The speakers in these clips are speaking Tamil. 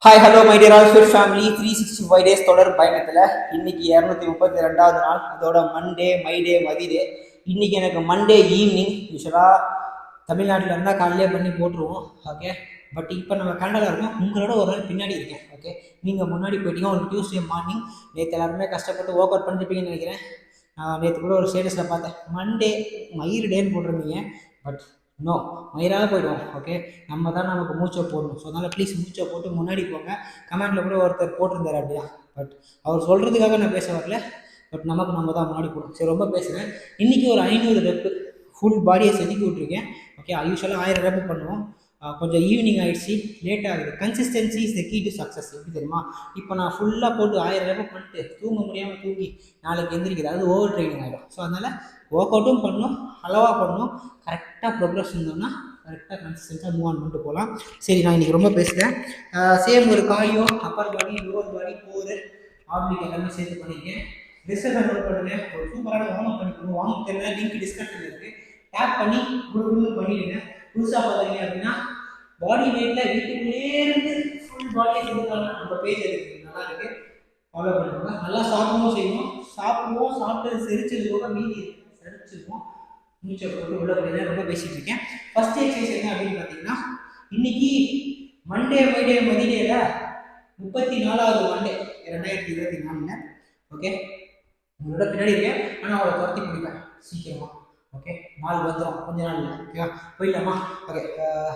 Hi hello my dear all sweet family 365 days தொடர் பயணத்தில் இன்னைக்கு 232 நாள். அதோட மண்டே மைடே மதிடே. இன்னைக்கு எனக்கு மண்டே ஈவினிங். யூஸ்வலாக தமிழ்நாட்டில் இருந்தால் காலையிலே பண்ணி போட்டுருவோம். ஓகே, பட் இப்போ நம்ம கனடாவில் இருக்கோம். உங்களோட ஒரு நாள் பின்னாடி இருக்கேன். ஓகே, நீங்கள் முன்னாடி போயிட்டீங்க. ஒரு டியூஸ்டே மார்னிங் நேற்று எல்லாருமே கஷ்டப்பட்டு ஒர்க் அவுட் பண்ணிருப்பீங்கன்னு நினைக்கிறேன். நேற்று கூட ஒரு ஸ்டேட்டஸில் பார்த்தேன், மண்டே மயிர் டேன்னு போட்டிருந்தீங்க. பட் நோ, மயிராக போயிடுவோம். ஓகே, நம்ம தான் நமக்கு மூச்சை போடணும். ஸோ அதனால் ப்ளீஸ் மூச்சை போட்டு முன்னாடி போங்க. கமெண்டில் கூட ஒருத்தர் போட்டிருந்தார் அப்படியா. பட் அவர் சொல்கிறதுக்காக நான் பேச வரல. பட் நமக்கு நம்ம தான் முன்னாடி போகணும். சரி, ரொம்ப பேசுகிறேன். இன்றைக்கி ஒரு 500 ரெப்பு ஃபுல் பாடியை செதுக்கி விட்ருக்கேன். ஓகே, யூஸ்வலாக 1000 ரெப்பு பண்ணுவோம். கொஞ்சம் ஈவினிங் ஆகிடுச்சு, லேட் ஆகுது. Consistency is the key to success. எப்படி தெரியுமா? இப்போ நான் ஃபுல்லாக போட்டு 1000 ரெப்பு பண்ணிட்டு தூங்க முடியாமல் தூங்கி நாளைக்கு எந்திரிக்கிறது, அது ஓவர் ட்ரைனிங் ஆகிடும். ஸோ அதனால் ஒர்க் அவுட்டும் பண்ணணும், அளவாக பண்ணணும், கரெக்டாக ப்ரோக்ரஸ் இருந்தோம்னா கரெக்டாக கன்சிஸ்டன்ஸாக மூவ் ஆன் பண்ணிட்டு போகலாம். சரி, நான் இன்றைக்கி ரொம்ப பேசுகிறேன். சேம் ஒரு காரியோ, அப்பர் பாடி, லோவர் பாடி, கோர், ஆப்ளிக் எல்லாமே சேர்த்து பண்ணியிருக்கேன். டிஸ்கஷன் நோட் பண்ணுங்க. ஒரு சூப்பரான வார்ம் அப் பண்ணிக்கணும். வார்ம் அப் தெரியல, லிங்க் டிஸ்கஷனில் இருக்குது. டேப் பண்ணி குழுன்னு பண்ணிடுங்க. புதுசாக பார்த்தீங்க அப்படின்னா பாடி வெயிட்டில் வீட்டுக்குள்ளே இருந்து ஃபுல் பாடியை செஞ்சுக்கலாம். நம்ம பேஜ் இருக்குது, நல்லா இருக்குது, ஃபாலோ பண்ணுவாங்க. நல்லா சாப்பிடவும் செய்வோம். சாப்பிட்டு செரிச்சது போக மீதி செரிச்சிருக்கோம். மூச்சை போட்டு உள்ள போய் ரொம்ப பேசிட்டு இருக்கேன். ஃபர்ஸ்ட் எக்ஸசைஸ் என்ன அப்படின்னு பார்த்தீங்கன்னா, இன்னைக்கு மண்டே மைடே மதிடேல 34வது மண்டே 2024. ஓகே, உங்களோட பின்னாடி இருக்கேன், ஆனால் அவளை துரத்தி பிடிப்பேன் சீக்கிரமா. ஓகே, நாள் வந்துடும் கொஞ்ச நாள். ஓகேவா, போயிடலாமா? ஓகே,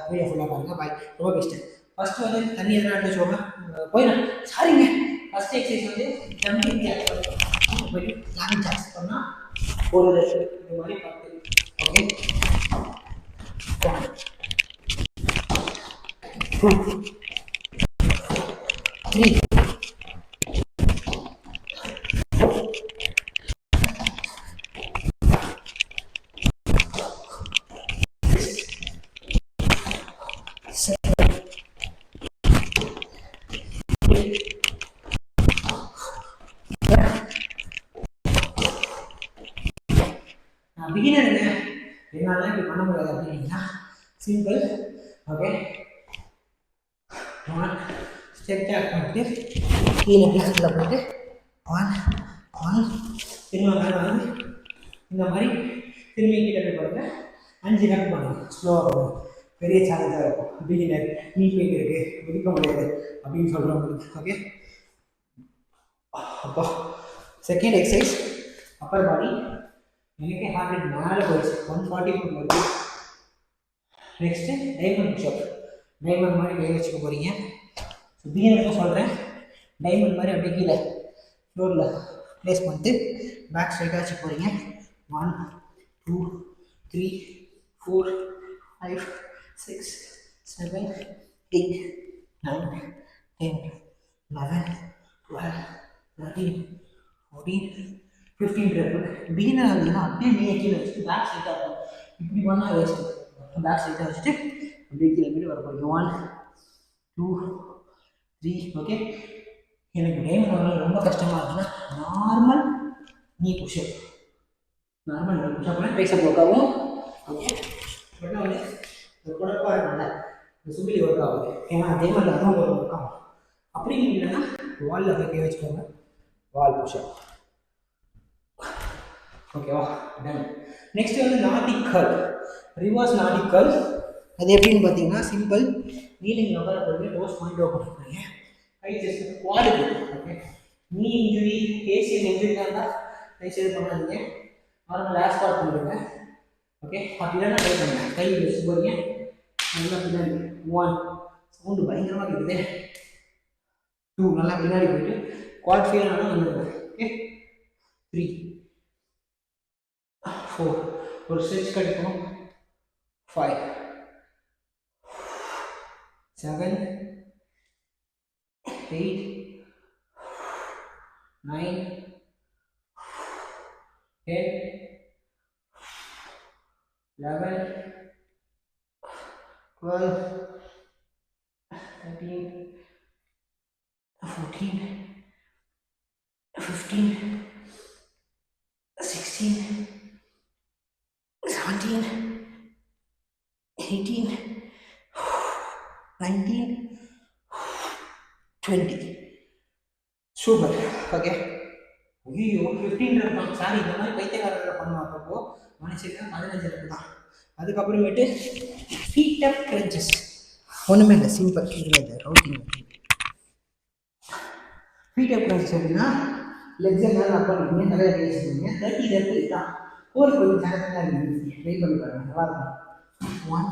வீடியோ ஃபுல்லாக பாருங்க. பாய். ரொம்ப பெஸ்ட்டு. ஃபர்ஸ்ட் வந்து தண்ணி எதனா எடுத்து வச்சுக்கோங்க. போயிடலாம். சாரிங்க. ஃபர்ஸ்ட் எக்ஸசைஸ் வந்து ஜம்பிங் ஜாக்ஸ் போயிட்டு லாங் ஜாக்ஸ் பண்ணால் ஒரு இது மாதிரி பார்த்து. ஓகே, 1 2 3 பிகினருங்க, என்னால் இப்படி பண்ண முடியாது அப்படின்னா சிம்பிள். ஓகே, ஸ்டெப் டேக் பண்ணிட்டு கீழே பிளஸில் போயிட்டு 1 1 திரும்ப மேலே வந்து இந்த மாதிரி திரும்பி கீழே போய் பாருங்க. 5 ரெப் பண்ணுங்க. ஸ்லோவாக பண்ணுங்க. பெரிய சேலஞ்சாக இருக்கும். பிகினர் நீ பெயின் இருக்குது, ஒதுக்க முடியாது அப்படின்னு சொல்கிறவங்களுக்கு. ஓகே, அப்போ செகண்ட் எக்ஸசைஸ் அப்பர் பாடி. எனக்கு ஹார்ட் ரேட் மேலே போயிடுச்சு, 140 போயிடுச்சு. Next diamond push-up. டைமண்ட் மாதிரி கை வச்சுக்க போகிறீங்க. பிகினருக்கும் சொல்கிறேன், டைமண்ட் மாதிரி அப்படியே கீழே ஃப்ளோரில் ப்ளேஸ் பண்ணிட்டு பேக் ஸ்ட்ரைட்டாக வச்சு போகிறீங்க. 1 2 3 4 5 6 7 8 9 10 11 12 13 14 15 ரெப்பு. பிகினர் இருந்ததுன்னா அப்படியே நீங்கள் கீழே வச்சுட்டு பேக் ஸ்ட்ரைட்டாக இருக்கும். இப்படி பண்ணால் வேஸ்ட்டு. பேக் ஸ்ட்ரைட்டாக வச்சுட்டு அப்படியே கீழே மீது வர போகிறீங்க. 1 2 3. ஓகே, எனக்கு டைமண்ட் வரல ரொம்ப கஷ்டமாக இருக்குன்னா நார்மல் நீ புஷ்அப். நார்மல் புஷ்அப் பண்ணால் பைசா போக்காவும். ஓகே, பட் வந்து இந்த குழப்பாக இருக்கல, இந்த சுபிலி ஒர்க் ஆகுது. ஏன்னா அதே மாதிரி அதுவும் ஒரு ஒர்க் ஆகும். அப்படி இல்லைன்னா வாலில் போய் கை வச்சுக்கோங்க. வால் புஷ்அப். ஓகேவா, டன். நெக்ஸ்ட் வந்து Nordic curl, reverse Nordic curl. அது எப்படின்னு பார்த்தீங்கன்னா சிம்பிள். நீலிங் உட்கார போய் டோஸ் பாயிண்ட் ஓப்பன் பண்ணுறீங்க. கை ஜஸ்ட் குவாடுக்கு. ஓகே, நீ இன்ஜுரி ஏசியல் இன்ஜுரியாக இருந்தால் தயவுசெய்து பண்ணாதீங்க. நார்மல் ஆஸ் ஸ்குவாட் பண்ணுறீங்க. ஓகே, அப்படி இல்லைன்னா ட்ரை பண்ணுங்க. கை வச்சு போகிறீங்க நல்லா பின்னாடி. 1 சவுண்டு பயங்கரமாக இருக்குது. 2 நல்லா பின்னாடி போயிட்டு குவாட் ஃபீல் ஆனாலும் வந்துடுங்க. ஓகே, 3 4 ஒரு ஸ்ட்ரெச் கிடைக்கும். 5 7 8 9 10 11 12 13 14 15 16 17 18 19 20. சூப்பர். ஓகே. ஐயோ 15 ரன் தான். சாரி, இந்த மாதிரி பைத்தியக்காரர்கள் பண்ணுவோம். அப்பப்போ மனுஷங்க 15 ரன் தான். அதுக்கப்புறமேட்டு ஃபீட் அப் கிரன்ச்சஸ். ஒன்றுமே இல்லை, சிம்பிள். இது ரவுட்டிங். ஃபீட் அப் கிரன்ச்சஸ் அப்படின்னா லெக்ஸை மேலே அப் பண்ணிக்கிங்க, நிறைய ரைஸ் பண்ணுங்க. 30 ரன் தான். கோல் கொஞ்சம் சேலஞ்சாக இருக்குது. ட்ரை பண்ணி பாருங்க, நல்லாயிருக்கும். 1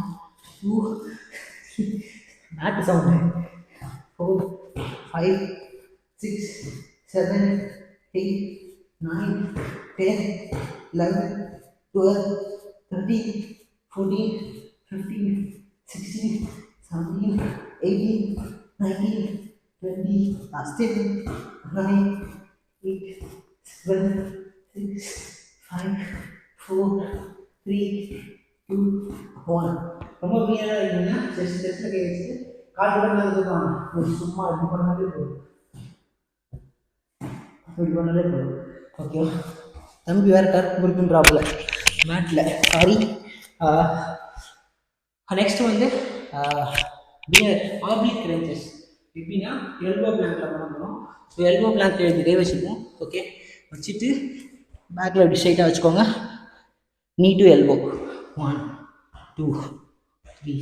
2 நாட்டு சவுண்டு. 4 5 6 7 8 9 10 11 12 13 14 15 16 17 18 19 20. Last 10 9 8 7 6 5 4 3 2 1. ரொம்ப வீணாக இருக்கீங்கன்னா செஸ்ட்டில் கை வச்சுட்டு காட்டு பண்ணால் இருக்காங்க. சும்மா இப்படி பண்ணாலே போதும், இப்படி பண்ணாலே போதும். ஓகேவா? தம்பி வேறு டர்க் இருக்குன்றாப்புல மேட்டில். சாரி. நெக்ஸ்ட் வந்து ஆப்ளிக் கிரன்ச்சஸ். எப்படின்னா எல்போ பிளாங்கில் பண்ண போகிறோம். ஸோ எல்போ பிளாங்க் இதே வச்சுப்போம். ஓகே, வச்சுட்டு பேக்கில் இப்படி ஸ்ட்ரைட்டாக வச்சுக்கோங்க. நீ டு எல்போ. 1 2 3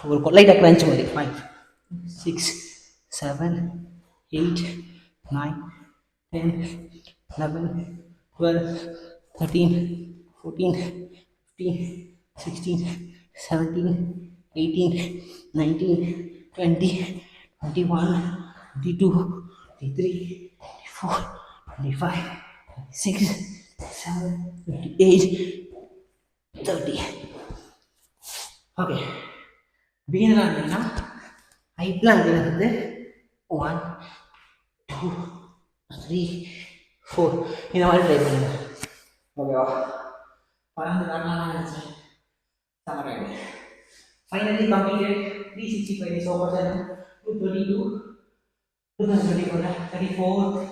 4. லைட்டாக கிரன்ச் மாதிரி. 5 6 7 8 9 10 11 12 13 14 15 16 17 18 19 20 21 22 23 24 25 26 27 28 30. ஓகே, பிகினராக இருந்தீங்கன்னா ஹை பிளாங்க்ல இருந்து 1 2 3 4 இந்த மாதிரி ட்ரை பண்ணுங்க. ஓகேவா? பறந்து காட்டலாம் நினச்சேன். சமராக finally completed 365 days over 222 2024 34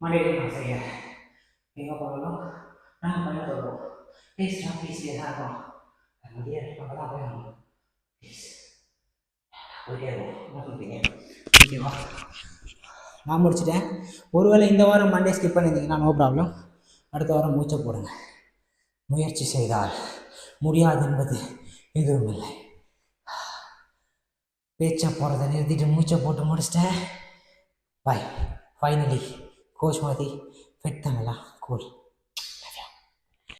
Monday நான் செய்யறேன். எங்கே போகணும் நம்ம பண்ண சொல்கிறோம். பேசுகிறோம் பேசியே தான் இருக்கோம். அப்படியே நம்ம தான் போயிடணும். ப்ளீஸ் போயிட்டே இருக்கும். என்ன சொல்கிறீங்க? ஓகேவா? நான் முடிச்சிட்டேன். ஒருவேளை இந்த வாரம் மண்டே ஸ்கிப் பண்ணியிருந்தீங்கன்னா நோ ப்ராப்ளம். அடுத்த வாரம் மூச்சை போடுங்க. முயற்சி செய்தால் முடியாது என்பது எதுவும் இல்லை. பேச்சை போகிறத நிறுத்திட்டு மூச்சை போட்டு முடிச்சிட்டேன். பாய். ஃபைனலி கோச் மாதிரி ஃபிட் தானலாம். கூல்.